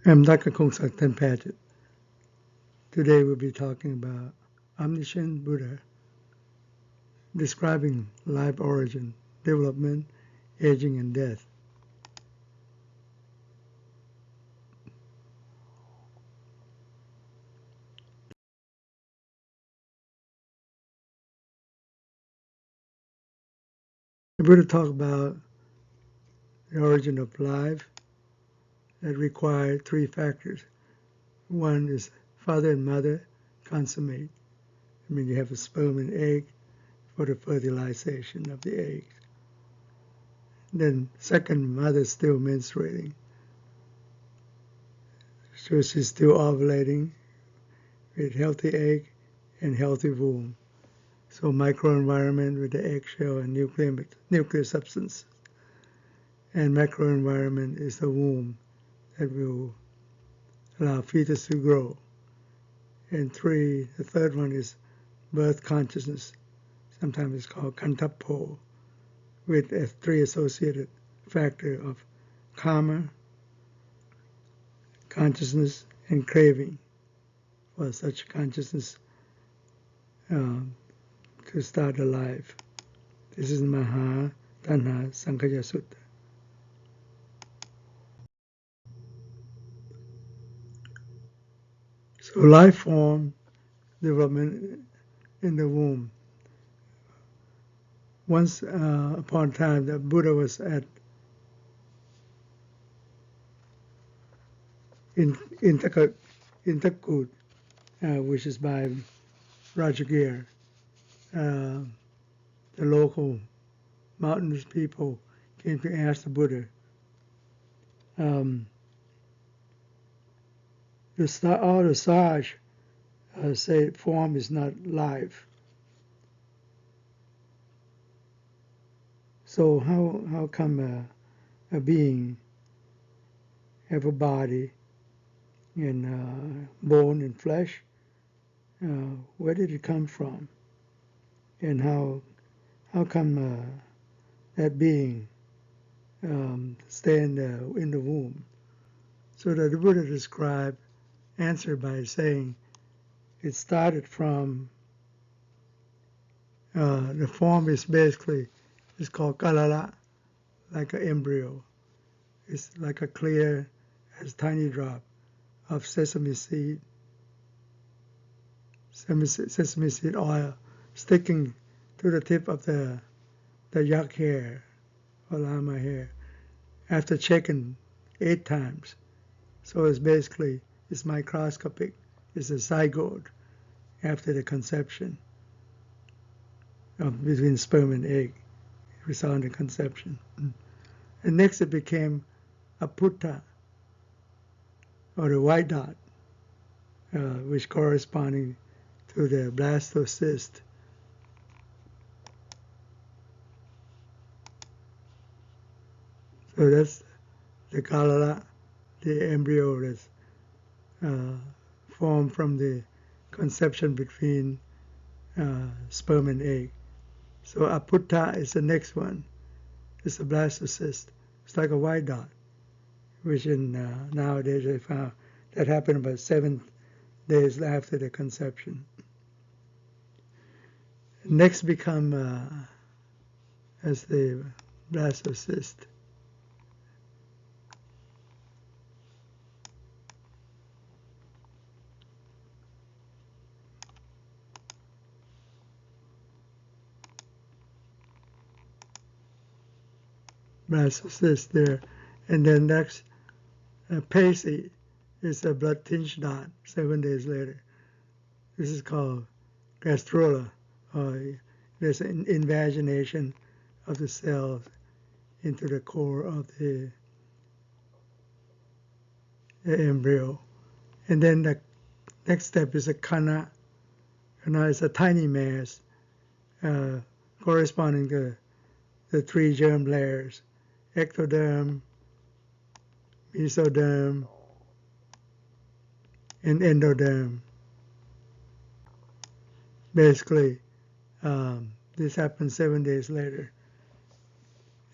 I'm Dr. Kongsak Tanphaichitr. Today we'll be talking about Omniscient Buddha, describing life origin, development, aging, and death. The Buddha talked about the origin of life that required three factors. One is father and mother, consummate. I mean, you have a sperm and egg for the fertilization of the egg. Then second, mother still menstruating. So she's still ovulating with healthy egg and healthy womb. So microenvironment with the eggshell and nuclear substance. And macroenvironment is the womb that will allow fetus to grow. And the third one is birth consciousness. Sometimes it's called kantapo, with three associated factors of karma, consciousness, and craving for such consciousness to start a life. This is MahatanhaSangaya Sutta. So life form development in the womb. Once upon a time, the Buddha was at Ithaga, which is by Rajagir. The local mountainous people came to ask the Buddha, all the sage say form is not life. So how come a being have a body and bone and flesh? Where did it come from? And how come that being stay in the womb? So that the Buddha answered by saying it started from the form is basically it's called Galala, like an embryo. It's like a clear as tiny drop of sesame seed oil sticking to the tip of the yak hair or llama hair after checking 8 times. So it's microscopic. It's a zygote after the conception between sperm and egg. We saw in the conception. And next it became Uppudha, or the white dot, which corresponding to the Blastocyst. So that's the Galala, the embryo that's formed from the conception between sperm and egg. So Uppudha is the next one. It's a Blastocyst. It's like a white dot, which nowadays they found that happened about 7 days after the conception. Next become as the Blastocyst. Blastocyst there, and then next Pesi is a blood-tinged dot 7 days later. This is called Gastrula, or there's an invagination of the cells into the core of the embryo. And then the next step is a Khana. Khana is a tiny mass corresponding to the 3 germ layers: Ectoderm, Mesoderm, and Endoderm. Basically, this happened 7 days later.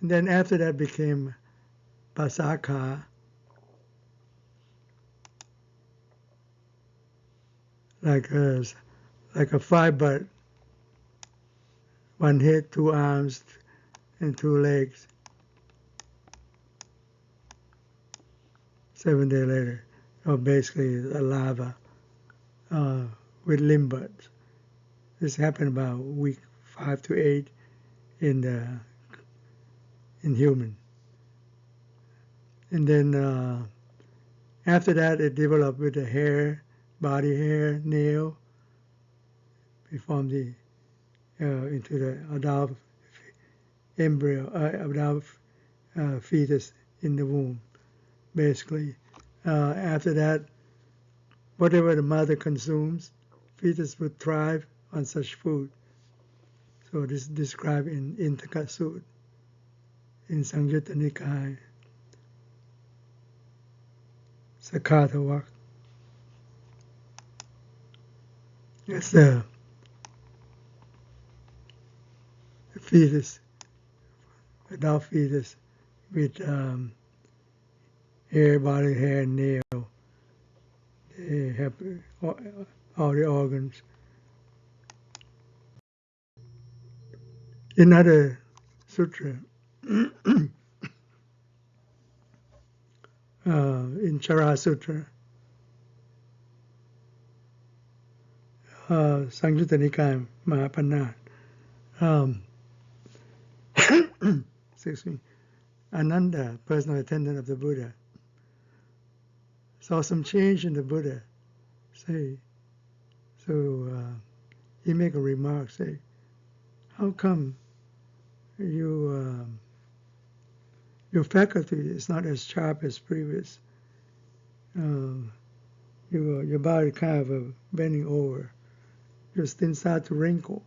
And then after that became Pasaka, like a five-butt, one head, two arms, and two legs. 7 days later, or basically a larva with limb buds. This happened about week 5 to 8 in human. And then after that, it developed with the hair, body hair, nail. We formed into the adult embryo, adult fetus in the womb. Basically, after that, whatever the mother consumes, fetus would thrive on such food. So this is described in Ithaga Sutta, in Samyutta Nikaya, Sakata Vak. That's the fetus, adult fetus, with hair, body hair, nail. They have all the organs. Another sutra, in Chara Sutra, Samyutta Nikaya, Mahatanhasangaja, excuse me, Ananda, personal attendant of the Buddha, saw some change in the Buddha. He make a remark, say, how come your faculty is not as sharp as previous? Your body kind of bending over, your skin start to wrinkle.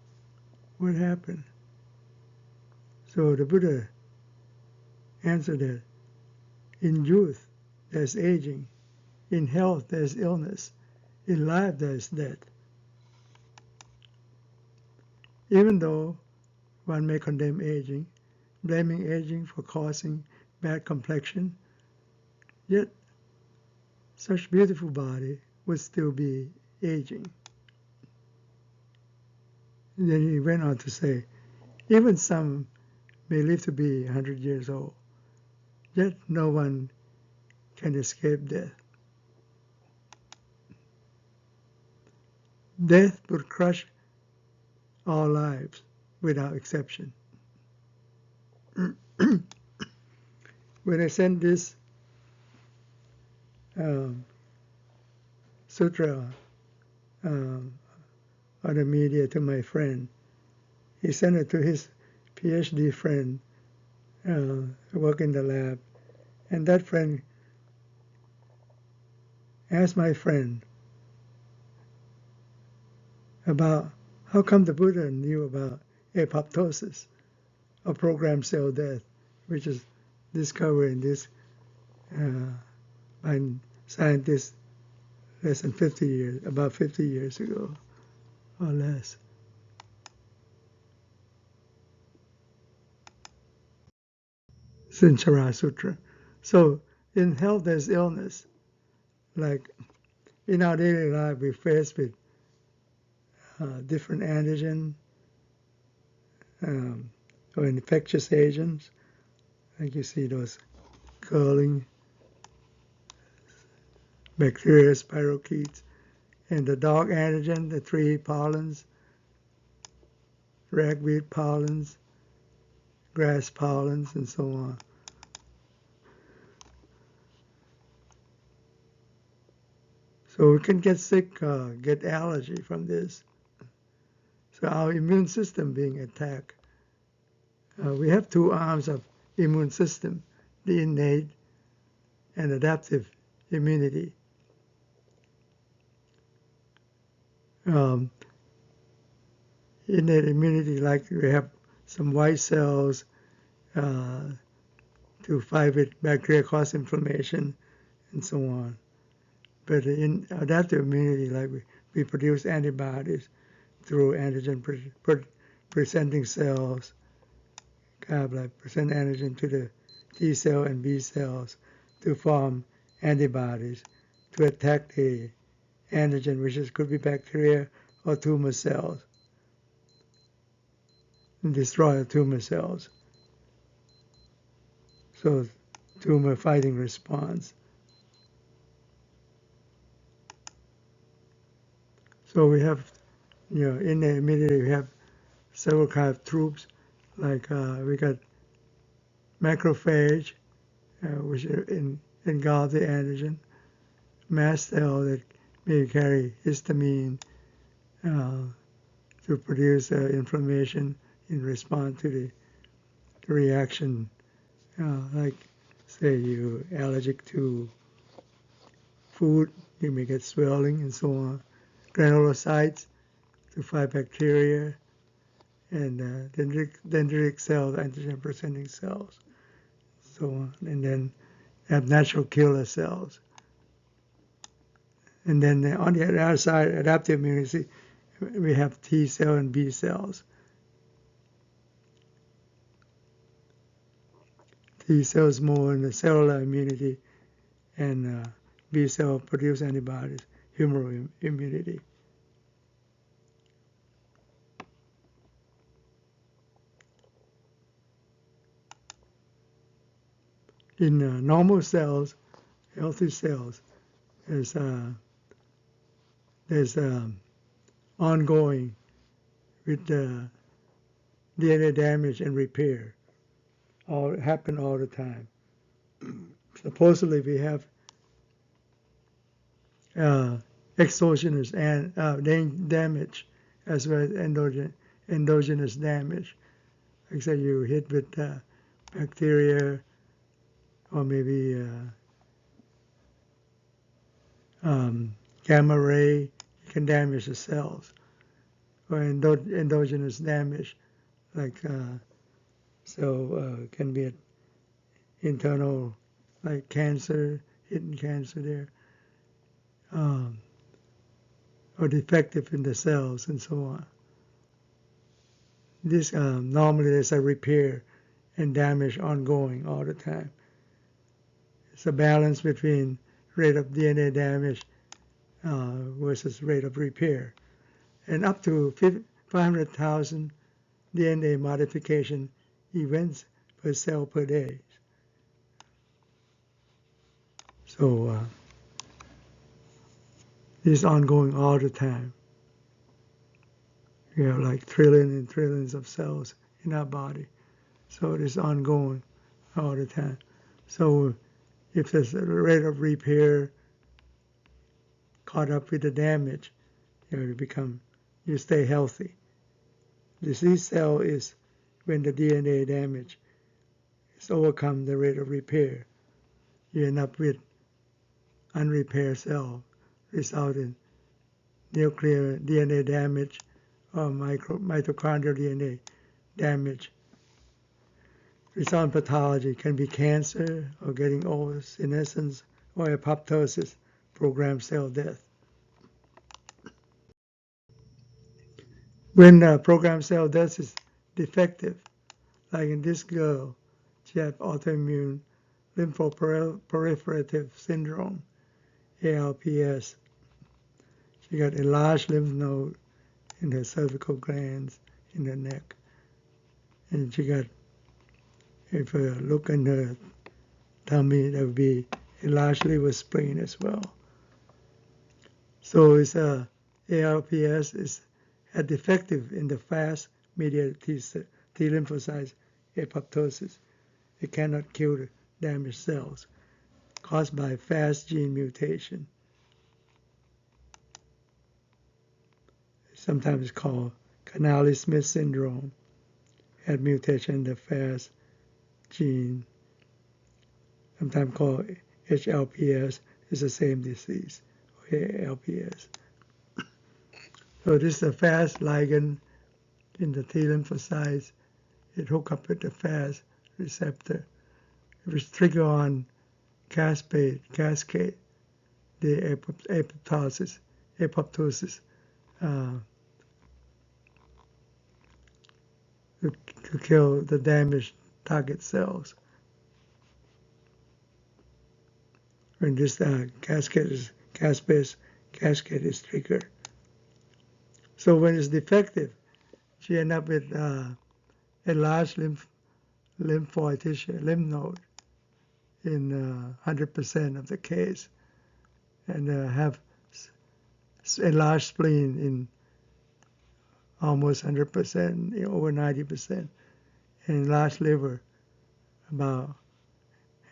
What happened? So the Buddha answered that in youth there's aging, in health there's illness, in life there's death. Even though one may condemn aging, blaming aging for causing bad complexion, yet such beautiful body would still be aging. And then he went on to say, even some may live to be 100 years old, yet no one can escape death. Death would crush all lives without exception. When I sent this sutra on the media to my friend, he sent it to his PhD friend who worked in the lab, and that friend asked my friend about how come the Buddha knew about apoptosis, or programmed cell death, which is discovered in this by scientists less than 50 years, about 50 years ago or less. Sinchara Sutra. So in health there's illness. Like in our daily life we're faced with different antigen or infectious agents. Like you see those curling bacteria, spirochetes, and the dog antigen, the tree pollens, ragweed pollens, grass pollens, and so on. So we can get sick, get allergy from this. So our immune system being attacked. We have two arms of immune system, the innate and adaptive immunity. Innate immunity, like we have some white cells to fight with bacteria cause inflammation and so on. But in adaptive immunity, like we produce antibodies through antigen presenting cells, kind of like present antigen to the T cell and B cells to form antibodies to attack the antigen, which could be bacteria or tumor cells, and destroy the tumor cells. So tumor fighting response. So we have, in the immunity we have several kinds of troops, like we got macrophage, which engulf the antigen, mast cell that may carry histamine to produce inflammation in response to the reaction, like say you're allergic to food, you may get swelling and so on. Granulocytes to fight bacteria, and dendritic cells, antigen-presenting cells, so on. And then have natural killer cells. And then on the other side, adaptive immunity, we have T cell and B cells. T cells more in the cellular immunity, and B cell produce antibodies, humoral immunity. In normal cells, healthy cells, there's ongoing with DNA damage and repair. Happen all the time. Supposedly we have exogenous and damage as well as endogenous damage. Like say you hit with bacteria or maybe gamma ray, you can damage the cells. Or endogenous damage, like can be an internal, like cancer, hidden cancer there, or defective in the cells and so on. This normally there's a repair and damage ongoing all the time. It's a balance between rate of DNA damage versus rate of repair, and up to 500,000 DNA modification events per cell per day. So this is ongoing all the time. We have like trillions and trillions of cells in our body. So it is ongoing all the time. So if there's a rate of repair caught up with the damage, you stay healthy. Disease cell is when the DNA damage is overcome the rate of repair. You end up with unrepaired cell, result in nuclear DNA damage or mitochondrial DNA damage. Result in pathology can be cancer or getting old, senescence, or apoptosis, programmed cell death. When programmed cell death is defective, like in this girl, she had autoimmune lymphoproliferative syndrome, ALPS. She got enlarged lymph node in her cervical glands, in her neck. And she got, if you look in her tummy, there would be enlarged liver spleen as well. So it's ALPS is a defective in the fast-mediated T lymphocytes apoptosis. It cannot kill the damaged cells caused by fast gene mutation. Sometimes called Canali-Smith syndrome, had mutation in the fast gene. Sometimes called HLPS, is the same disease, ALPS. So this is a fast ligand in the T lymphocytes. It hooks up with the fast receptor. If it's trigger on cascade, the apoptosis to kill the damaged target cells. When this caspase cascade is triggered. So when it's defective, she ends up with a large lymphoid tissue, lymph node, in 100% of the case, and have enlarged spleen in almost 100%, over 90%, and enlarged liver about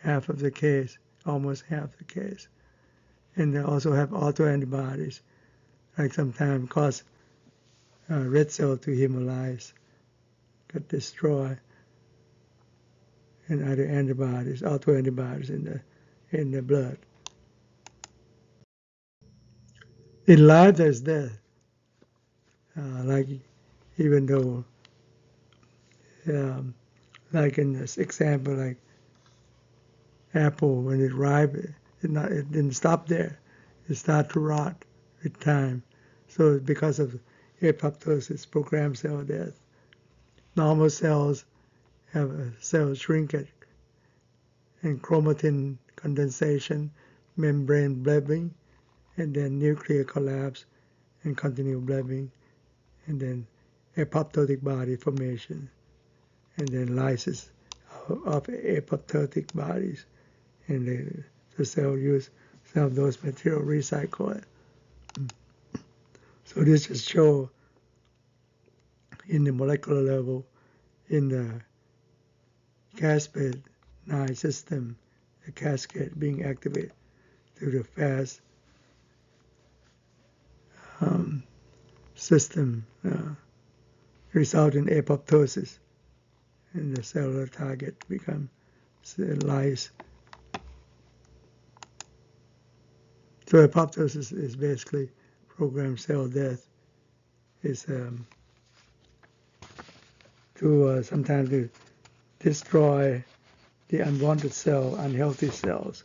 half of the case, almost half the case. And they also have autoantibodies, like sometimes cause red cell to hemolyze, get destroyed, and other antibodies, autoantibodies in the blood. In life, there's death. Like even though, like in this example, like apple, when it ripe, it didn't stop there. It started to rot with time. So because of apoptosis, programmed cell death. Normal cells have a cell shrinkage and chromatin condensation, membrane blebbing, and then nuclear collapse and continued blebbing, and then apoptotic body formation, and then lysis of apoptotic bodies, and the cell use some of those material recycle it. So this just show in the molecular level, in the Caspase-9 system, the cascade being activated through the fast system result in apoptosis, and the cellular target becomes lyse. So apoptosis is basically programmed cell death. Is to sometimes to destroy the unwanted cell, unhealthy cells.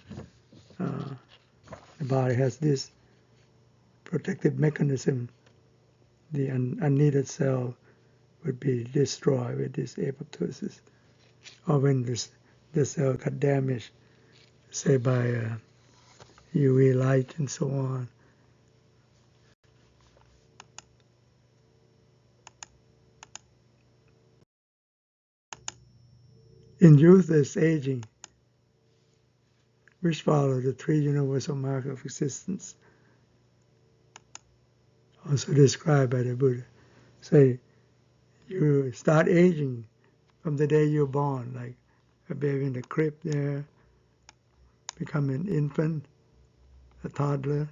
The body has this protective mechanism. The unneeded cell would be destroyed with this apoptosis, or when the cell got damaged, say by UV light and so on. In youth, there's aging, which follow the three universal marks of existence, also described by the Buddha. Say, you start aging from the day you're born, like a baby in the crib there, become an infant, a toddler,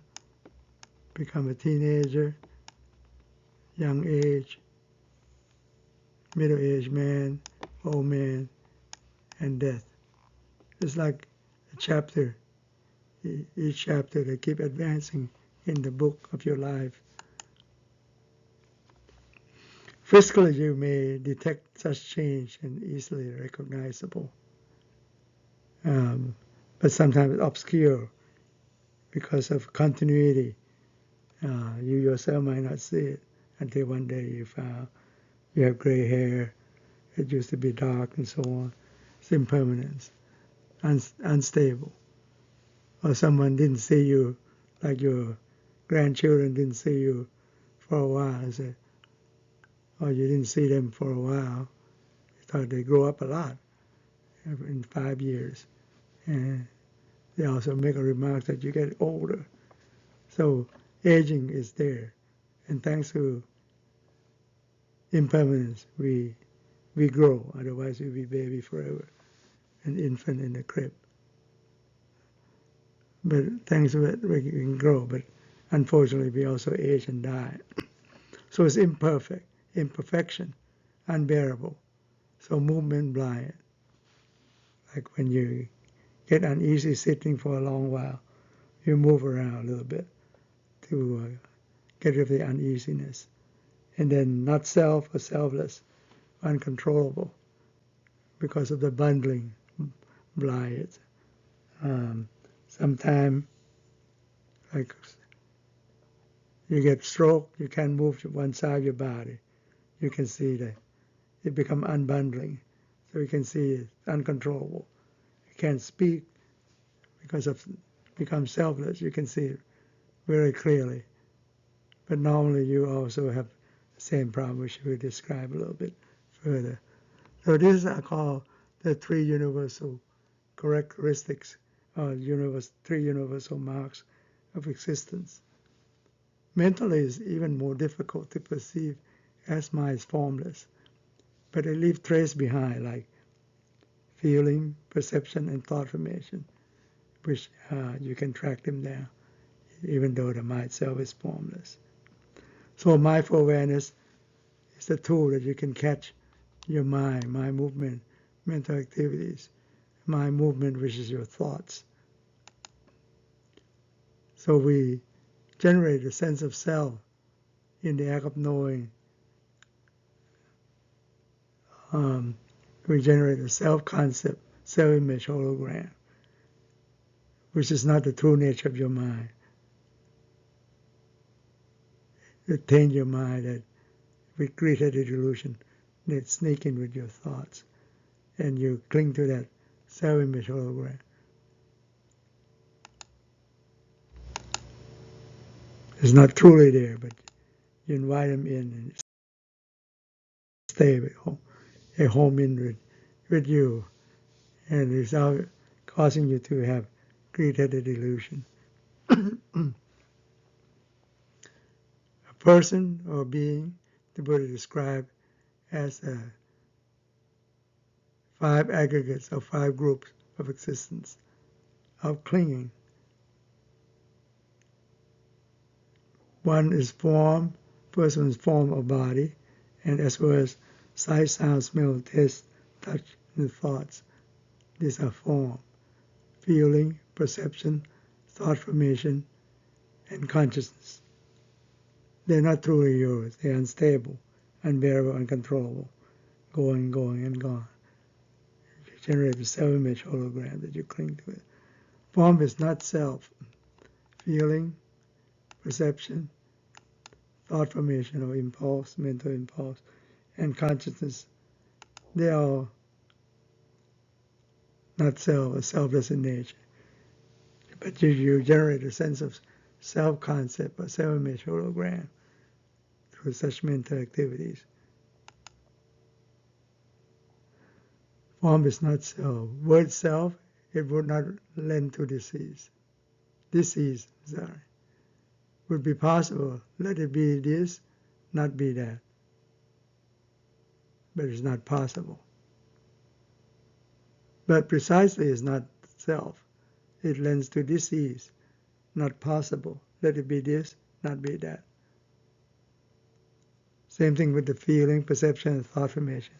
become a teenager, young age, middle-aged man, old man, and death. It's like a chapter. Each chapter they keep advancing in the book of your life. Physically, you may detect such change and easily recognizable, but sometimes obscure because of continuity. You yourself might not see it until one day you found you have gray hair. It used to be dark and so on. It's impermanence, unstable. Or someone didn't see you, like your grandchildren didn't see you for a while. Or you didn't see them for a while. You thought they grow up a lot in 5 years. And they also make a remark that you get older. So aging is there. And thanks to impermanence, we grow. Otherwise, we'll be baby forever, an infant in the crib. But thanks to it, we can grow. But unfortunately, we also age and die. So it's imperfection, unbearable. So movement blind. Like when you get uneasy sitting for a long while, you move around a little bit to get rid of the uneasiness. And then not self or selfless, uncontrollable because of the bundling blind. Sometimes, like you get stroke, you can't move to one side of your body. You can see that it become unbundling. So you can see it's uncontrollable. You can't speak because of become selfless. You can see it very clearly. But normally you also have the same problem, which we will describe a little bit further. So these are called the three universal characteristics, or three universal marks of existence. Mentally is even more difficult to perceive as mind is formless, but they leave trace behind like feeling, perception, and thought formation, which you can track them down, even though the mind itself is formless. So mindful awareness is the tool that you can catch your mind movement, mental activities, mind movement, which is your thoughts. So we generate a sense of self in the act of knowing. We generate a self-concept, self-image hologram, which is not the true nature of your mind. It taints your mind that with great-headed illusion that sneak in with your thoughts, and you cling to that self-image hologram. It's not truly there, but you invite them in and stay at home in with you, and it's all causing you to have great-headed illusion. A person or being, the Buddha described as 5 aggregates or 5 groups of existence, of clinging. One is form, first one is form of body, and as well as sight, sound, smell, taste, touch, and thoughts. These are form, feeling, perception, thought formation, and consciousness. They're not truly yours. They're unstable, unbearable, uncontrollable, going, and gone. You generate a self-image hologram that you cling to it. Form is not self. Feeling, perception, thought formation or impulse, mental impulse, and consciousness, they are not self or selfless in nature. But you generate a sense of self-concept or self-image hologram through such mental activities. Form is not self. Word self, it would not lend to disease. Would be possible. Let it be this, not be that. But it's not possible. But precisely is not self. It lends to disease, not possible. Let it be this, not be that. Same thing with the feeling, perception, and thought formation,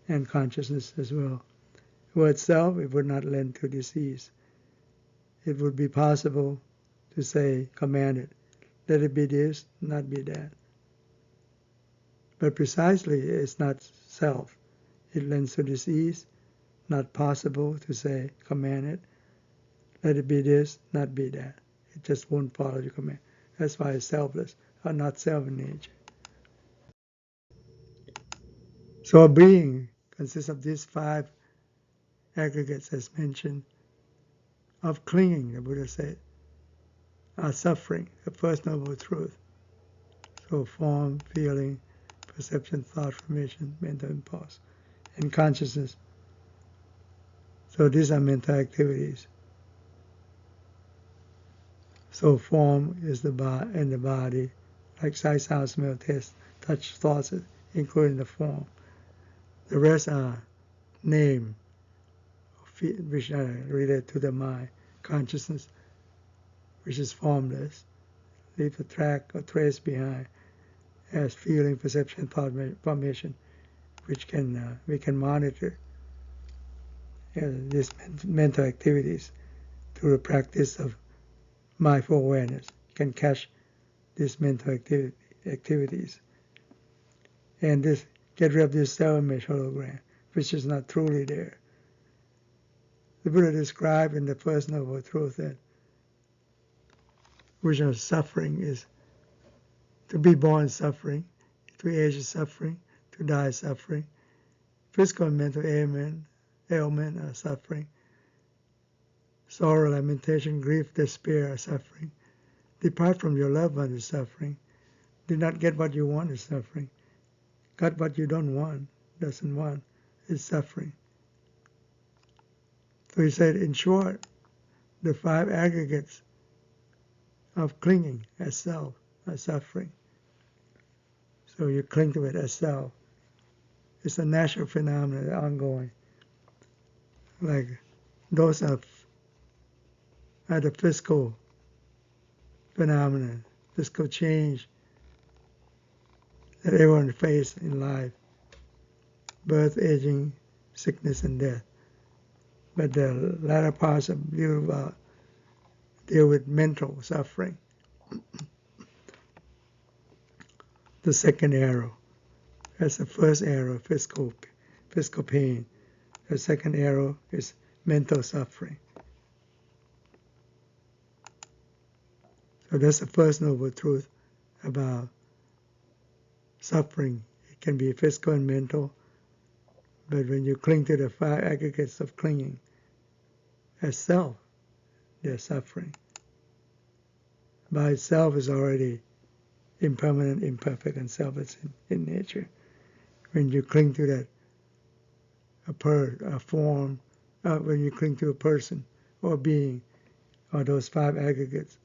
and consciousness as well. Word self, it would not lend to disease. It would be possible to say, command it, let it be this, not be that. But precisely it's not self. It lends to disease, not possible to say, command it, let it be this, not be that. It just won't follow your command. That's why it's selfless, or not self in nature. So a being consists of these 5 aggregates as mentioned, of clinging, the Buddha said, are suffering, the first noble truth. So form, feeling, perception, thought formation, mental impulse, and consciousness. So these are mental activities. So form is the body, like sight, sound, smell, taste, touch, thoughts, including the form. The rest are name, which are related to the mind, consciousness, which is formless, leave a track or trace behind as feeling, perception, thought formation, which we can monitor these mental activities through the practice of mindful awareness. You can catch these mental activities and get rid of this self-image hologram, which is not truly there. The Buddha described in the first noble truth that original suffering is to be born suffering, to age is suffering, to die is suffering, physical and mental ailment are suffering, sorrow, lamentation, grief, despair are suffering, Depart from your loved one is suffering. Did not get what you want is suffering. Got what you don't want, doesn't want, is suffering. So he said, in short, the 5 aggregates of clinging as self are suffering. So you cling to it as self. It's a natural phenomenon, ongoing. Like those are the physical phenomenon, physical change that everyone faces in life. Birth, aging, sickness, and death. But the latter parts of deal with mental suffering. The second arrow. That's the first arrow, physical pain. The second arrow is mental suffering. So that's the first noble truth about suffering. It can be physical and mental, but when you cling to the 5 aggregates of clinging as self, they're suffering. By itself is already impermanent, imperfect, and selfless in nature. When you cling to that, a form, when you cling to a person or being, or those 5 aggregates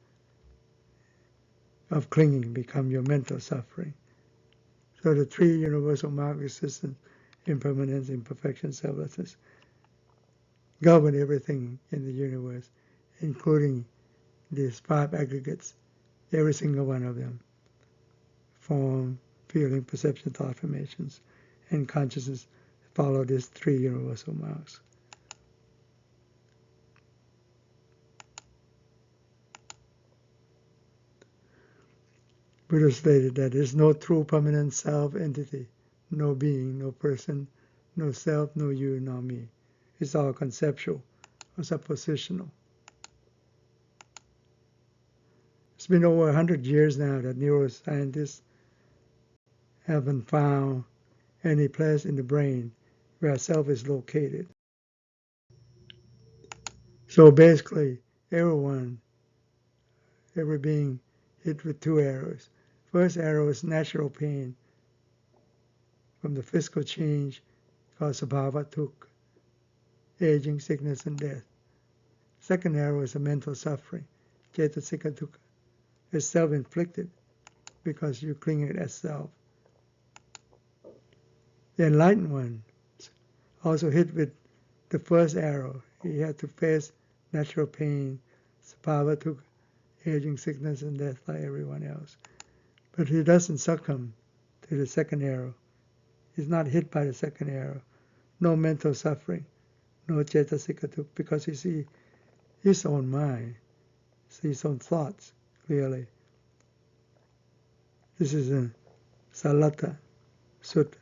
of clinging become your mental suffering. So the 3 universal marks of existence, impermanence, imperfection, selflessness, govern everything in the universe, including these 5 aggregates, every single one of them. Form, feeling, perception, thought formations, and consciousness follow these 3 universal marks. Buddha stated that there is no true permanent self-entity, no being, no person, no self, no you, no me. It's all conceptual or suppositional. It's been over 100 years now that neuroscientists haven't found any place in the brain where self is located. So basically, every being hit with 2 arrows. First arrow is natural pain from the physical change called sabhava tukha, aging, sickness, and death. Second arrow is a mental suffering, cetasika dukkha. It's self-inflicted because you cling it as self. The enlightened one also hit with the first arrow. He had to face natural pain, sabhava tukha, aging, sickness, and death like everyone else. But he doesn't succumb to the second arrow. He's not hit by the second arrow. No mental suffering, no cetasika dukkha, because he sees his own mind, sees his own thoughts clearly. This is a Salata Sutta.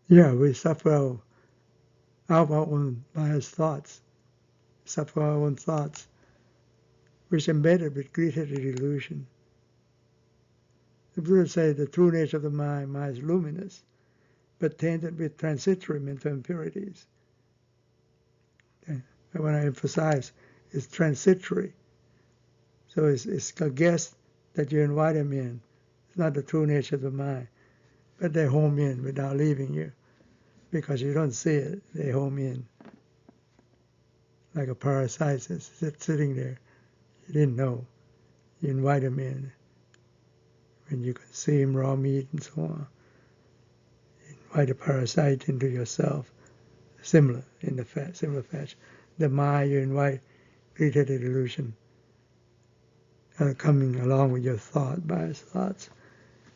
Yeah, we suffer our own biased thoughts, suffer our own thoughts, which embedded with greed-headed illusion. The Buddha said the true nature of the mind is luminous, but tainted with transitory mental impurities. And I want to emphasize, it's transitory. So it's a guest that you invite them in. It's not the true nature of the mind, but they home in without leaving you. Because you don't see it, they home in. Like a parasite sitting there. You didn't know. You invite them in. When you consume raw meat and so on. You invite a parasite into yourself. Similar fashion. The mind, you invite greed-headed illusion coming along with your biased thoughts.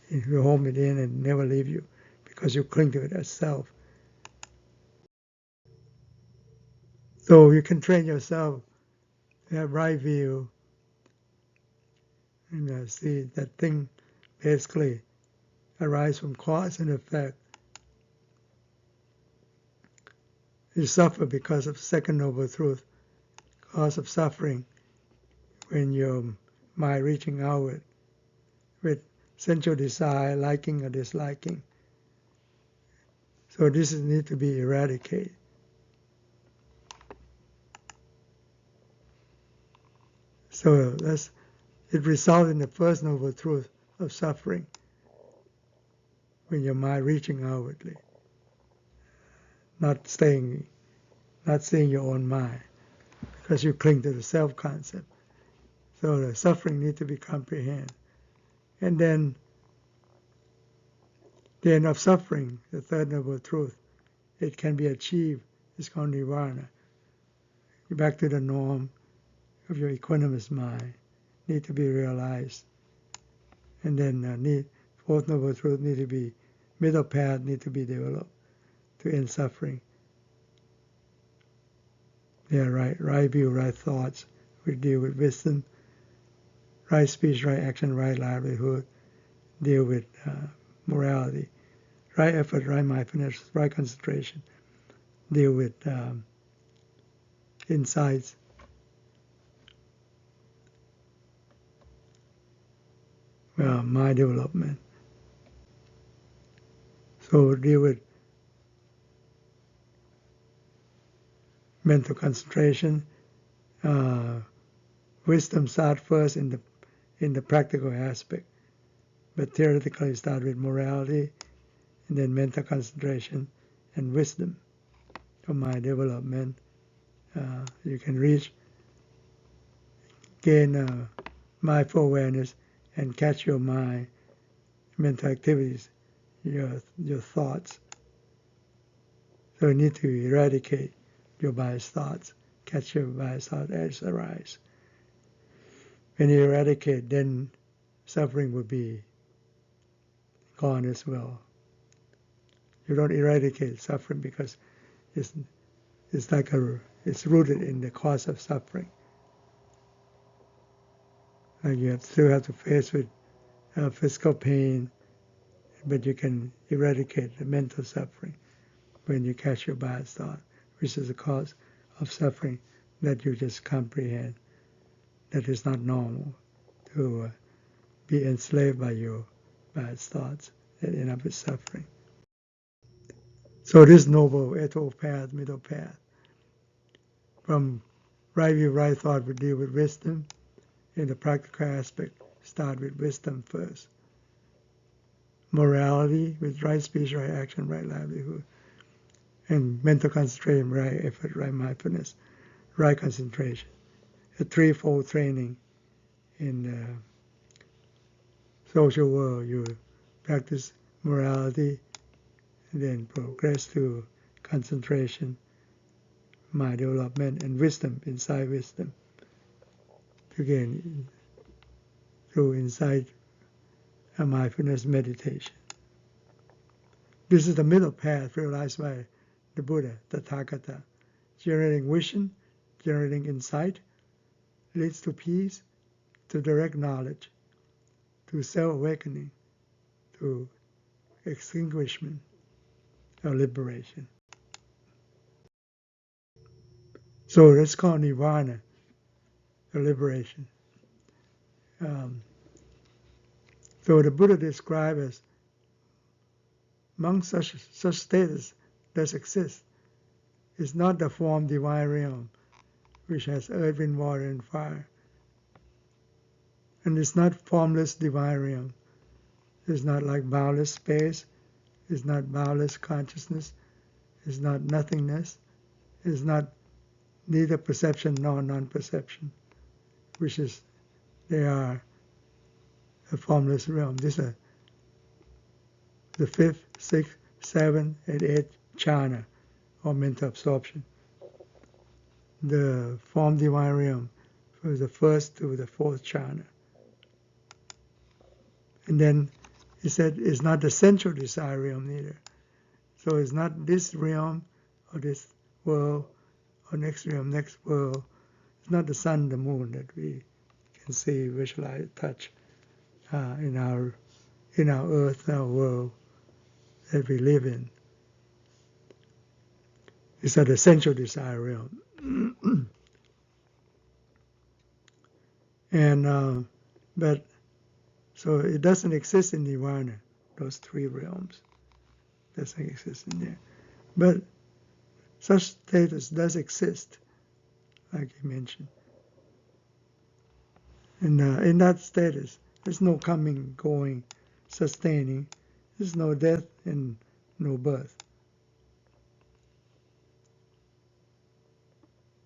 You home it in and never leave you because you cling to it as self. So you can train yourself to have right view and see that thing basically arise from cause and effect. You suffer because of second noble truth, cause of suffering when your mind reaching outward with sensual desire, liking or disliking. So this need to be eradicated. So it results in the first noble truth of suffering when your mind reaching outwardly, not seeing your own mind, because you cling to the self-concept. So the suffering needs to be comprehended. And then the end of suffering, the third noble truth, it can be achieved. It's called Nirvana. You're back to the norm of your equanimous mind, need to be realized. And then fourth noble truth need to be, middle path need to be developed to end suffering. Yeah, right view, right thoughts. We deal with wisdom. Right speech, right action, right livelihood. Deal with morality. Right effort, right mindfulness, right concentration. Deal with insights. Mind development. So deal with mental concentration. Wisdom starts first in the practical aspect, but theoretically start with morality, and then mental concentration and wisdom for mind development. You can gain mindful awareness and catch your mind, mental activities, your thoughts. So you need to eradicate your biased thoughts, catch your biased thoughts as they arise. When you eradicate, then suffering will be gone as well. You don't eradicate suffering because it's rooted in the cause of suffering. And you still have to face with physical pain, but you can eradicate the mental suffering when you catch your biased thought, which is the cause of suffering that you just comprehend. That is not normal to be enslaved by your biased thoughts that end up with suffering. So this noble eightfold path, middle path, from right view, right thought, we deal with wisdom. In the practical aspect, start with wisdom first. Morality with right speech, right action, right livelihood. And mental concentration, right effort, right mindfulness, right concentration. A threefold training in the social world. You practice morality, and then progress to concentration, mind development, and wisdom, inside wisdom. Again, through insight and mindfulness meditation. This is the middle path realized by the Buddha, the Tathagata. Generating vision, generating insight, leads to peace, to direct knowledge, to self-awakening, to extinguishment or liberation. So that's called Nirvana, the liberation. So the Buddha described as among such status that exist is not the form divine realm, which has earth, wind, water, and fire. And it's not formless divine realm. It's not like boundless space. It's not boundless consciousness. It's not nothingness. It's not neither perception nor non-perception, which is, they are a formless realm. These are the fifth, sixth, seventh, and eighth jhana, or mental absorption. The form divine realm from the first to the fourth jhana. And then he said it's not the central desire realm neither. So it's not this realm or this world or next realm, next world. It's not the sun, the moon that we can see, visualize, touch in our earth, our world that we live in. It's not the central desire realm. And but so it doesn't exist in Nirvana, those three realms. Doesn't exist in there. But such status does exist, like you mentioned. And in that status, there's no coming, going, sustaining. There's no death and no birth.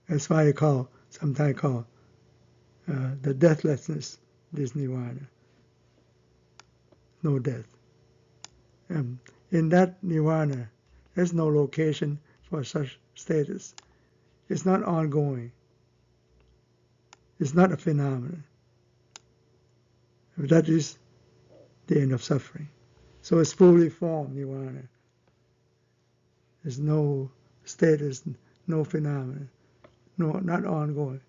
That's why sometimes call the deathlessness, this Nirvana. No death. In that Nirvana, there's no location for such status. It's not ongoing. It's not a phenomenon. That is the end of suffering. So it's fully formed Nirvana. There's no status, no phenomenon, not ongoing.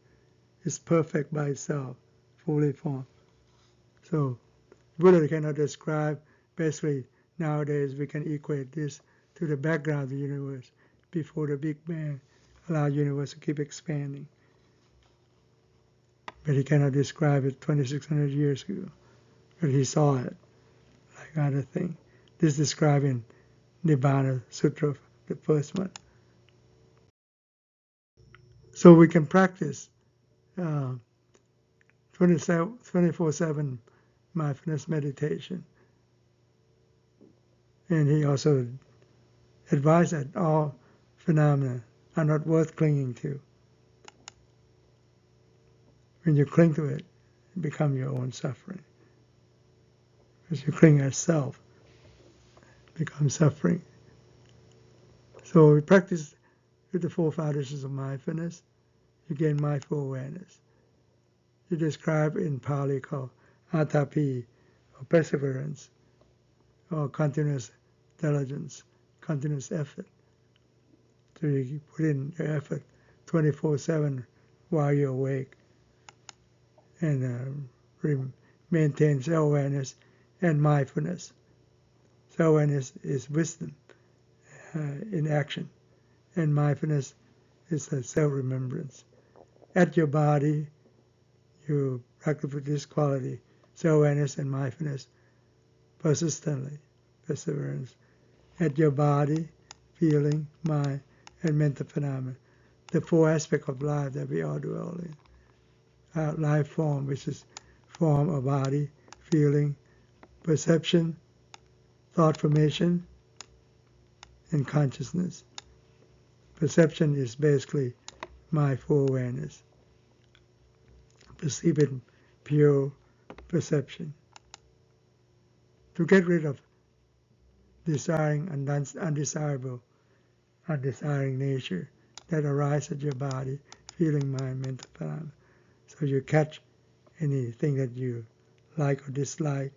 It's perfect by itself, fully formed. So Buddha cannot describe. Basically, nowadays we can equate this to the background of the universe before the Big Bang, allow the universe to keep expanding. But he cannot describe it 2,600 years ago. But he saw it, like other thing. This is described in Nibbana Sutra, the first one. So we can practice 24/7 mindfulness meditation. And he also advised that all phenomena are not worth clinging to. When you cling to it, it becomes your own suffering. As you cling as self, it becomes suffering. So we practice with the four foundations of mindfulness. You gain mindful awareness. You describe in Pali called atapi, or perseverance, or continuous diligence, continuous effort. So you put in your effort 24/7 while you're awake, and maintain self-awareness and mindfulness. Self-awareness is wisdom in action, and mindfulness is a self-remembrance. At your body, you practice with this quality, self-awareness and mindfulness, persistently, perseverance. At your body, feeling, mind, and mental phenomena, the four aspects of life that we all dwell in. Life form, which is form of body, feeling, perception, thought formation, and consciousness. Perception is basically mindful awareness. Perceiving pure perception. To get rid of desiring and undesirable, undesiring nature that arises at your body, feeling, mind, mental phenomena. So you catch anything that you like or dislike,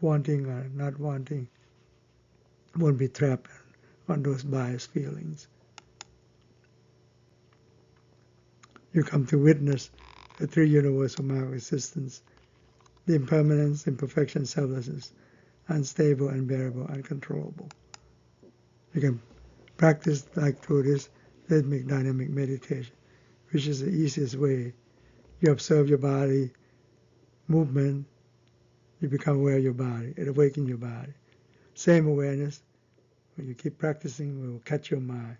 wanting or not wanting, won't be trapped on those biased feelings. You come to witness the three universal marks of existence, the impermanence, imperfection, selflessness, unstable, unbearable, uncontrollable. You can practice like through this rhythmic dynamic meditation, which is the easiest way. You observe your body movement, you become aware of your body, it awakens your body. Same awareness, when you keep practicing, will catch your mind.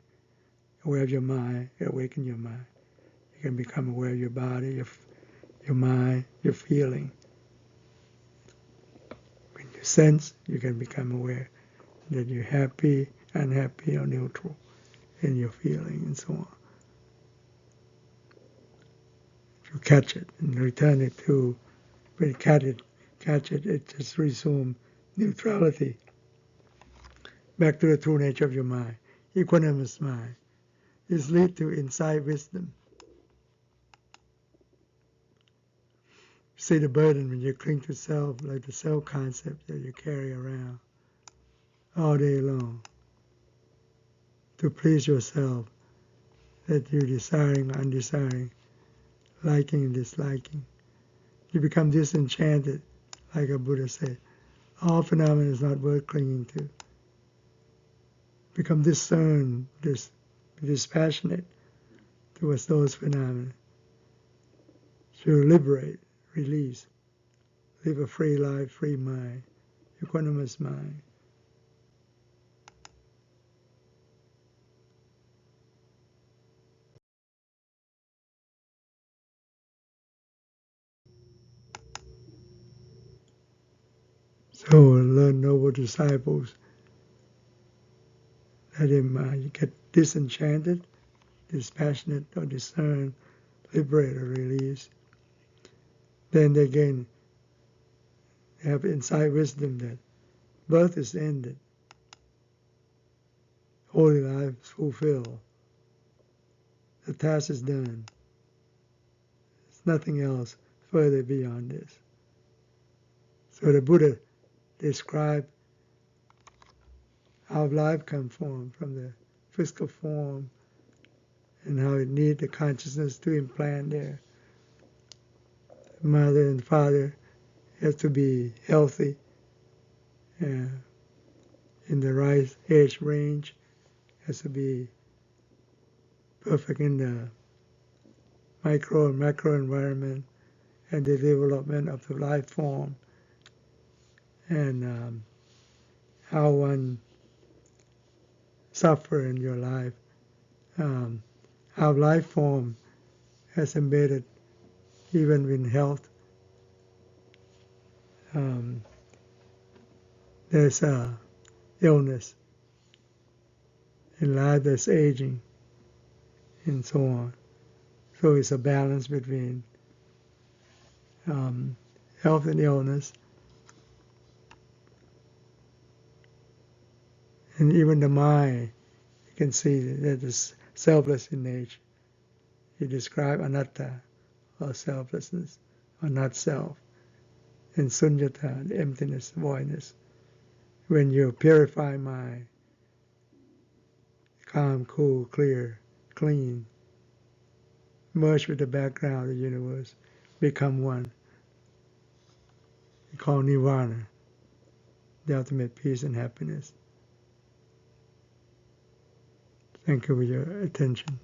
Aware of your mind, it awakens your mind. You can become aware of your body, your mind, your feeling. When you sense, you can become aware that you're happy, unhappy, or neutral in your feeling, and so on. If you catch it and return it to, when you catch it, it just resumes neutrality. Back to the true nature of your mind, equanimous mind. This leads to insight wisdom. See the burden when you cling to self, like the self concept that you carry around all day long to please yourself, that you're desiring, undesiring, liking and disliking. You become disenchanted, like a Buddha said. All phenomena is not worth clinging to. Become discerned, dispassionate towards those phenomena. To liberate, release, live a free life, free mind, equanimous mind. So learn noble disciples, let him get disenchanted, dispassionate, or discern, liberate, or release. Then they have insight wisdom that birth is ended, holy life is fulfilled, the task is done. There's nothing else further beyond this. So the Buddha described how life comes from the physical form and how it needs the consciousness to implant there. Mother and father has to be healthy, in the right age range, has to be perfect in the micro and macro environment and the development of the life form, and how one suffer in your life, how life form has embedded even in health. There's illness in life, there's aging, and so on. So it's a balance between health and illness, and even the mind. You can see that it's selfless in nature. He described anatta, or selflessness, or not self, and sunyata, the emptiness, voidness. When you purify mind, calm, cool, clear, clean, merge with the background of the universe, become one. We call Nirvana, the ultimate peace and happiness. Thank you for your attention.